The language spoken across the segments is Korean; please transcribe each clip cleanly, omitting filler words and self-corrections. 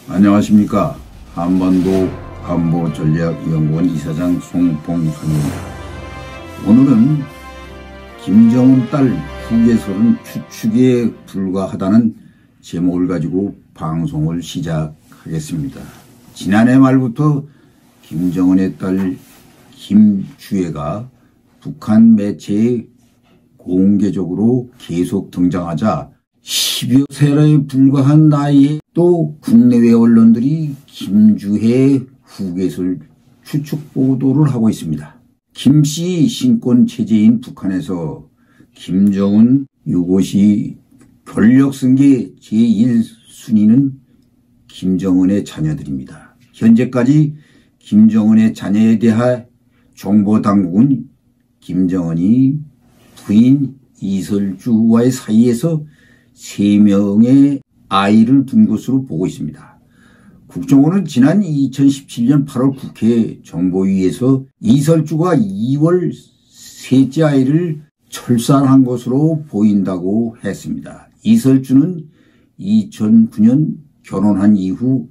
안녕하십니까. 한반도 안보전략연구원 이사장 송봉선입니다. 오늘은 김정은 딸 후계설은 추측에 불과하다는 제목을 가지고 방송을 시작하겠습니다. 지난해 말부터 김정은의 딸 김주애가 북한 매체에 공개적으로 계속 등장하자 10여 세에 불과한 나이에 또 국내외 언론들이 김주애 후계설 추측 보도를 하고 있습니다. 김씨 신권 체제인 북한에서 김정은 유고시 권력승계 제1순위는 김정은의 자녀들입니다. 현재까지 김정은의 자녀에 대한 정보당국은 김정은이 부인 이설주와의 사이에서 3명의 아이를 둔 것으로 보고 있습니다. 국정원은 지난 2017년 8월 국회 정보위에서 이설주가 2월 셋째 아이를 출산한 것으로 보인다고 했습니다. 이설주는 2009년 결혼한 이후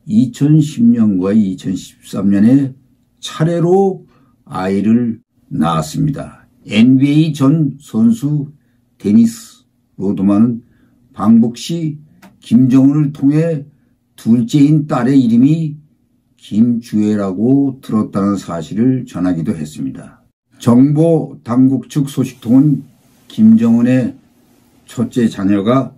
2010년과 2013년에 차례로 아이를 낳았습니다. NBA 전 선수 데니스 로드만은 방북 시 김정은을 통해 둘째인 딸의 이름이 김주애라고 들었다는 사실을 전하기도 했습니다. 정보 당국 측 소식통은 김정은의 첫째 자녀가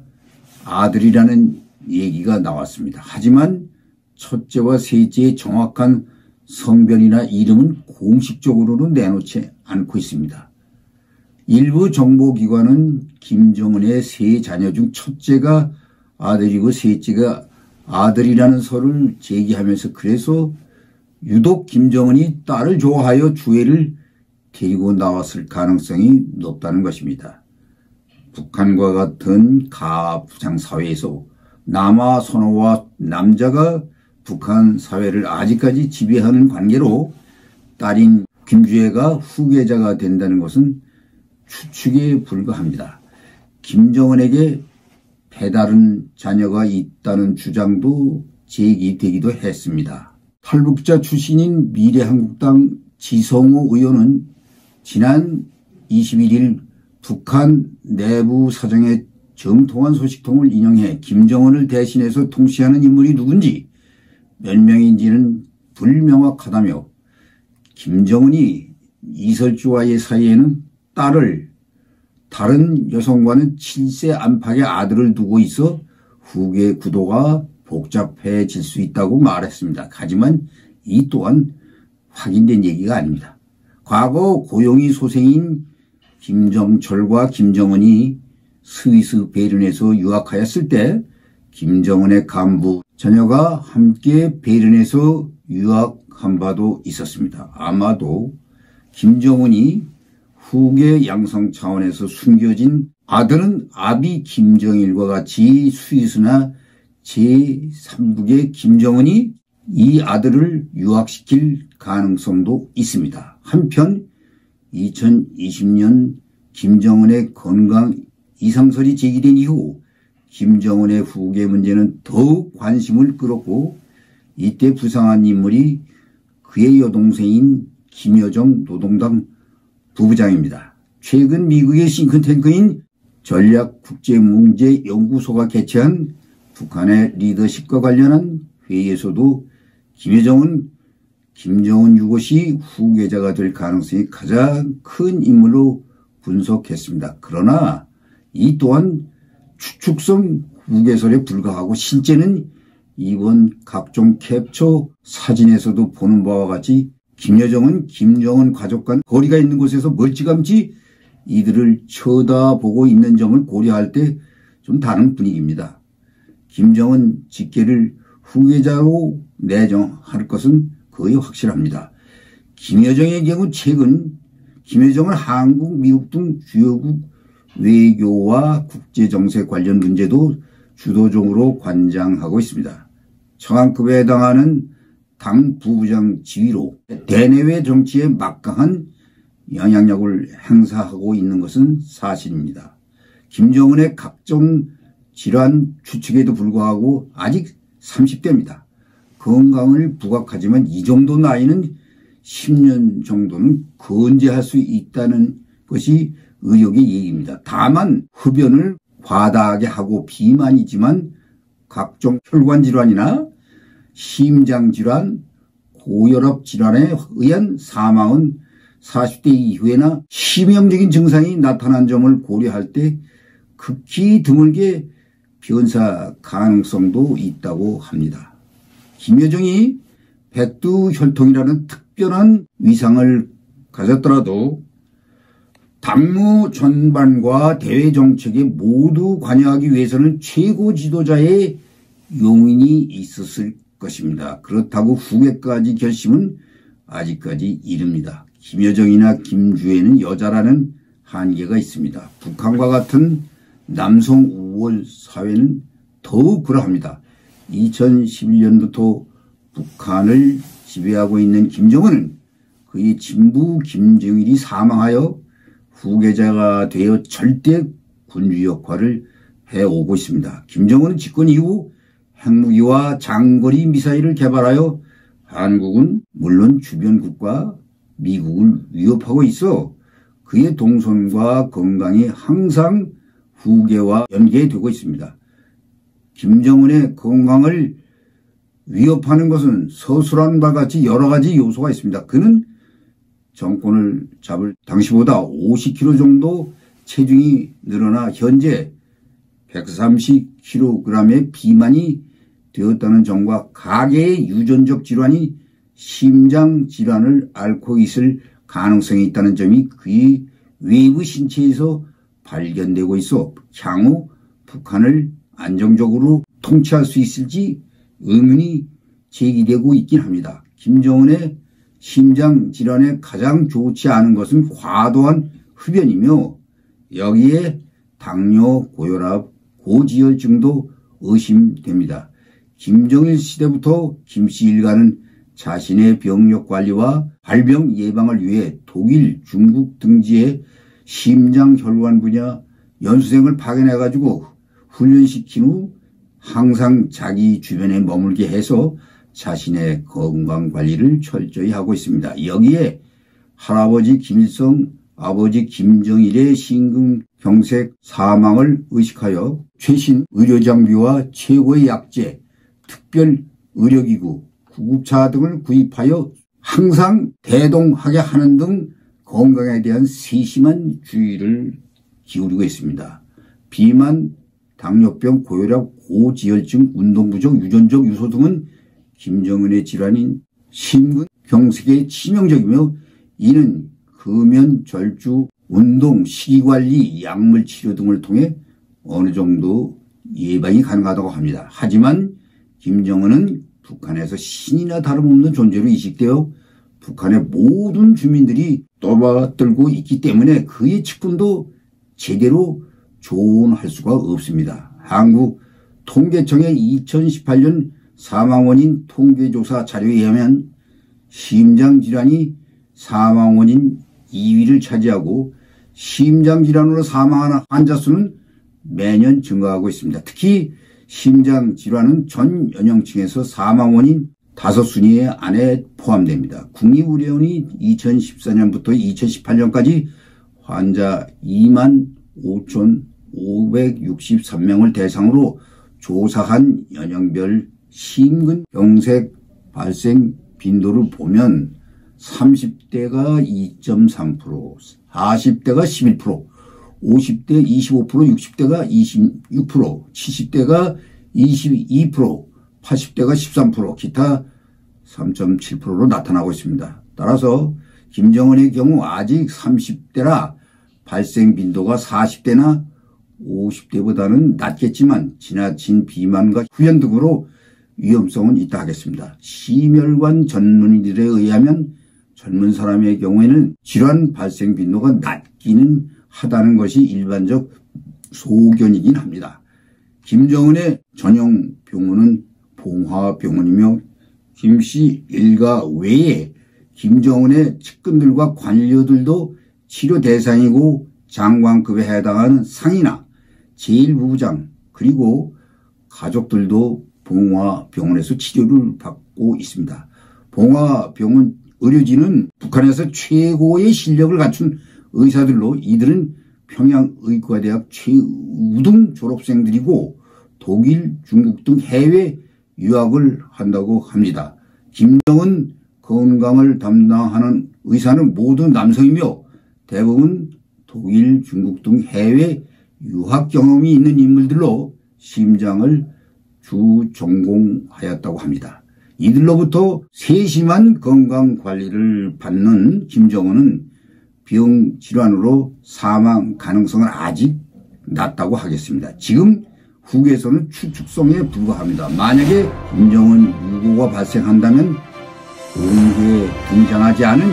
아들이라는 얘기가 나왔습니다. 하지만 첫째와 셋째의 정확한 성별이나 이름은 공식적으로는 내놓지 않고 있습니다. 일부 정보기관은 김정은의 세 자녀 중 첫째가 아들이고 셋째가 아들이라는 설을 제기하면서 그래서 유독 김정은이 딸을 좋아하여 주애를 데리고 나왔을 가능성이 높다는 것입니다. 북한과 같은 가부장 사회에서 남아 선호와 남자가 북한 사회를 아직까지 지배하는 관계로 딸인 김주애가 후계자가 된다는 것은 추측에 불과합니다. 김정은에게 배다른 자녀가 있다는 주장도 제기되기도 했습니다. 탈북자 출신인 미래한국당 지성호 의원은 지난 21일 북한 내부 사정에 정통한 소식통을 인용해 김정은을 대신해서 통치하는 인물이 누군지 몇 명인지는 불명확하다며 김정은이 이설주와의 사이에는 딸을 다른 여성과는 7세 안팎의 아들을 두고 있어 후계 구도가 복잡해질 수 있다고 말했습니다. 하지만 이 또한 확인된 얘기가 아닙니다. 과거 고용이 소생인 김정철과 김정은이 스위스 베른에서 유학하였을 때 김정은의 간부 자녀가 함께 베른에서 유학한 바도 있었습니다. 아마도 김정은이 후계 양성 차원에서 숨겨진 아들은 아비 김정일과 같이 스위스나 제3국의 김정은이 이 아들을 유학시킬 가능성도 있습니다. 한편 2020년 김정은의 건강 이상설이 제기된 이후 김정은의 후계 문제는 더욱 관심을 끌었고 이때 부상한 인물이 그의 여동생인 김여정 노동당 부부장입니다. 최근 미국의 싱크탱크인 전략국제문제연구소가 개최한 북한의 리더십과 관련한 회의에서도 김여정은 김정은 유고시 후계자가 될 가능성이 가장 큰 인물로 분석했습니다. 그러나 이 또한 추측성 후계설에 불과하고 실제는 이번 각종 캡처 사진에서도 보는 바와 같이 김여정은 김정은 가족 간 거리가 있는 곳에서 멀찌감치 이들을 쳐다보고 있는 점을 고려할 때 좀 다른 분위기입니다. 김정은 직계를 후계자로 내정할 것은 거의 확실합니다. 김여정의 경우 최근 김여정은 한국, 미국 등 주요국 외교와 국제정세 관련 문제도 주도적으로 관장하고 있습니다. 청왕급에 해당하는 당 부부장 지위로 대내외 정치에 막강한 영향력을 행사하고 있는 것은 사실입니다. 김정은의 각종 질환 추측에도 불구하고 아직 30대입니다. 건강을 부각하지만 이 정도 나이는 10년 정도는 건재할 수 있다는 것이 의학의 얘기입니다. 다만 흡연을 과다하게 하고 비만이지만 각종 혈관 질환이나 심장 질환, 고혈압 질환에 의한 사망은 40대 이후에나 치명적인 증상이 나타난 점을 고려할 때 극히 드물게 변사 가능성도 있다고 합니다. 김여정이 백두혈통이라는 특별한 위상을 가졌더라도 당무 전반과 대외 정책에 모두 관여하기 위해서는 최고 지도자의 용인이 있었을 것입니다. 그렇다고 후계까지 결심은 아직까지 이릅니다. 김여정이나 김주애는 여자라는 한계가 있습니다. 북한과 같은 남성 우월 사회는 더욱 그러합니다. 2011년부터 북한을 지배하고 있는 김정은은 그의 친부 김정일이 사망하여 후계자가 되어 절대 군주 역할을 해오고 있습니다. 김정은은 집권 이후 핵무기와 장거리 미사일을 개발하여 한국은 물론 주변 국가 미국을 위협하고 있어 그의 동선과 건강이 항상 후계와 연계되고 있습니다. 김정은의 건강을 위협하는 것은 서술한 바와 같이 여러 가지 요소가 있습니다. 그는 정권을 잡을 당시보다 50kg 정도 체중이 늘어나 현재 130kg의 비만이 되었다는 점과 가계의 유전적 질환이 심장 질환을 앓고 있을 가능성이 있다는 점이 그의 외부 신체에서 발견되고 있어 향후 북한을 안정적으로 통치할 수 있을지 의문이 제기되고 있긴 합니다. 김정은의 심장 질환에 가장 좋지 않은 것은 과도한 흡연이며 여기에 당뇨, 고혈압, 고지혈증도 의심됩니다. 김정일 시대부터 김씨 일가는 자신의 병력 관리와 발병 예방을 위해 독일, 중국 등지의 심장혈관 분야 연수생을 파견해가지고 훈련시킨 후 항상 자기 주변에 머물게 해서 자신의 건강관리를 철저히 하고 있습니다. 여기에 할아버지 김일성, 아버지 김정일의 심근경색 사망을 의식하여 최신 의료장비와 최고의 약제, 특별 의료기구, 구급차 등을 구입하여 항상 대동하게 하는 등 건강에 대한 세심한 주의를 기울이고 있습니다. 비만, 당뇨병, 고혈압, 고지혈증, 운동부족, 유전적 요소 등은 김정은의 질환인 심근경색에 치명적이며 이는 금연, 절주, 운동, 식이관리, 약물치료 등을 통해 어느 정도 예방이 가능하다고 합니다. 하지만 김정은은 북한에서 신이나 다름없는 존재로 인식되어 북한의 모든 주민들이 떠받들고 있기 때문에 그의 측근도 제대로 조언할 수가 없습니다. 한국 통계청의 2018년 사망원인 통계조사 자료에 의하면 심장질환이 사망원인 2위를 차지하고 심장질환으로 사망하는 환자 수는 매년 증가하고 있습니다. 특히 심장질환은 전 연령층에서 사망원인 5순위 안에 포함됩니다. 국립의료원이 2014년부터 2018년까지 환자 25,563명을 대상으로 조사한 연령별 심근경색 발생 빈도를 보면 30대가 2.3%, 40대가 11%, 50대 25%, 60대가 26%, 70대가 22%, 80대가 13%, 기타 3.7%로 나타나고 있습니다. 따라서 김정은의 경우 아직 30대라 발생 빈도가 40대나 50대보다는 낮겠지만 지나친 비만과 흡연 등으로 위험성은 있다 하겠습니다. 심혈관 전문의들에 의하면 젊은 사람의 경우에는 질환 발생 빈도가 낮기는 하다는 것이 일반적 소견이긴 합니다. 김정은의 전용 병원은 봉화병원이며 김씨 일가 외에 김정은의 측근들과 관료들도 치료 대상이고 장관급에 해당하는 상이나 제1부부장 그리고 가족들도 봉화병원에서 치료를 받고 있습니다. 봉화병원 의료진은 북한에서 최고의 실력을 갖춘 의사들로 이들은 평양의과대학 최우등 졸업생들이고 독일, 중국 등 해외 유학을 한다고 합니다. 김정은 건강을 담당하는 의사는 모두 남성이며 대부분 독일, 중국 등 해외 유학 경험이 있는 인물들로 심장을 주 전공하였다고 합니다. 이들로부터 세심한 건강관리를 받는 김정은은 병질환으로 사망 가능성은 아직 낮다고 하겠습니다. 지금 후계에서는 추측성에 불과합니다. 만약에 김정은 유고가 발생한다면 공개에 등장하지 않은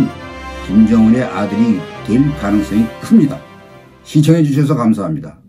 김정은의 아들이 될 가능성이 큽니다. 시청해 주셔서 감사합니다.